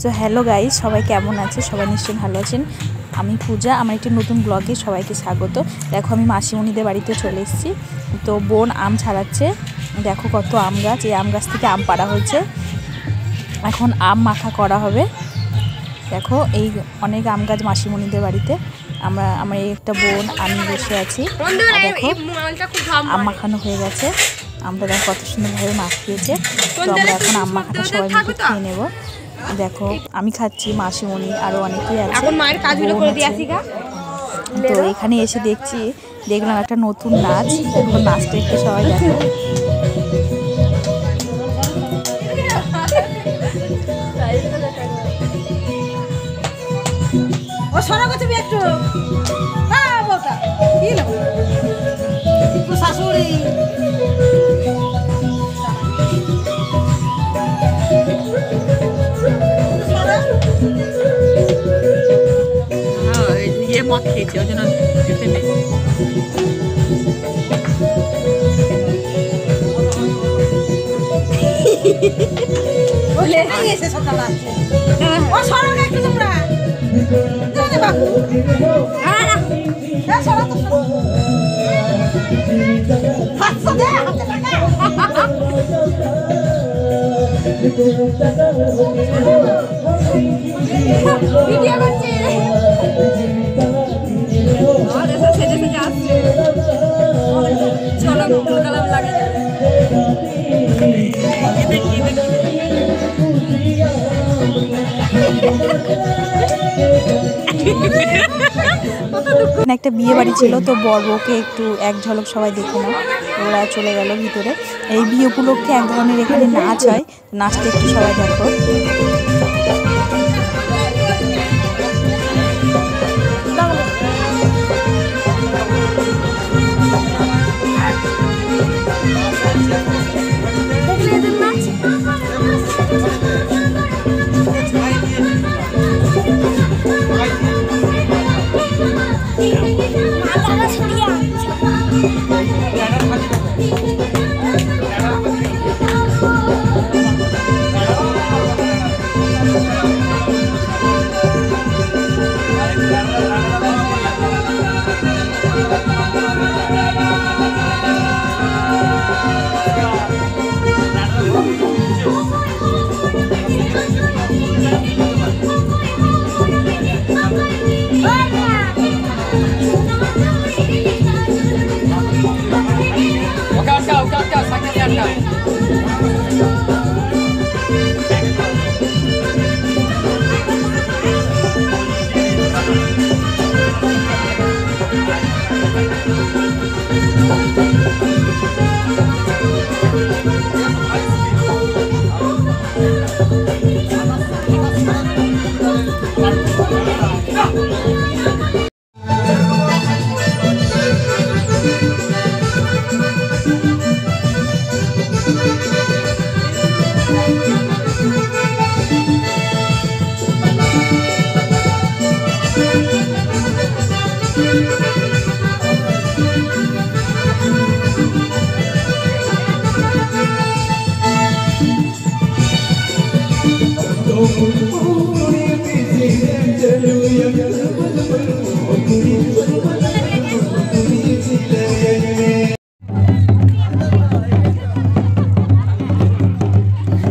So hello guys, সবাই কেমন আছে? সবাই নিশ্চয়ই ভালো আছেন। আমি পূজা, আমার একটি নতুন ব্লগে সবাইকে স্বাগত। দেখো আমি মাসিমণিদের বাড়িতে চলে এসেছি। তো বোন আম ছাড়াচ্ছে। দেখো কত আম গাছ, এই আম গাছ থেকে আম পাড়া হয়েছে, এখন আম মাখা করা হবে। দেখো এই অনেক আম গাছ মাসিমণিদের বাড়িতে। আমার একটা বোন, আমি বসে আছি। দেখো আম মাখানো হয়ে গেছে, আমটা দেখো কত সুন্দরভাবে মাখিয়েছে। তো আমরা এখন আম মাখাটা সবাই মিলে খেয়ে নেবো। দেখো আমি খাচ্ছি, মাসিমণি আরো অনেকেই আছে। তো এখানে এসে দেখলাম একটা নতুন নাচ। এখন নাচটা একটু সবাই দেখো। শাশুড়ি মদ খেয়েছে, ওই জন্য যেতে নেই। ভিডিও করছে। একটা বিয়ে বাড়ি ছিল, তো বর বউকে একটু এক ঝলক সবাই দেখে নাও। ওরা চলে গেল ভিতরে। এই বিয়ে উপলক্ষে এক ধরনের এখানে নাচ হয়, নাচটা একটু সবাই দেখো।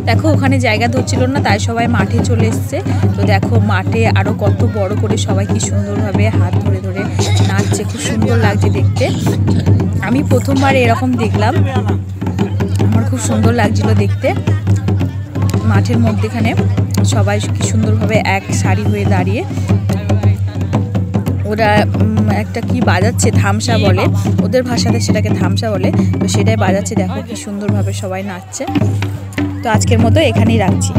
দেখো ওখানে জায়গা ধরছিল না, তাই সবাই মাঠে চলে এসছে। তো দেখো মাঠে আরো কত বড় করে সবাই কি সুন্দরভাবে হাত ধরে ধরে নাচছে, খুব সুন্দর লাগছে দেখতে। আমি প্রথমবার এরকম দেখলাম, আমার খুব সুন্দর লাগছিল দেখতে। মাঠের মধ্যেখানে সবাই কি সুন্দরভাবে এক সারি হয়ে দাঁড়িয়ে ওরা একটা কি বাজাচ্ছে, ধামসা বলে ওদের ভাষাতে, সেটাকে ধামসা বলে। তো সেটাই বাজাচ্ছে, দেখো কি সুন্দরভাবে সবাই নাচছে। তো আজকের মতো এখানেই রাখছি।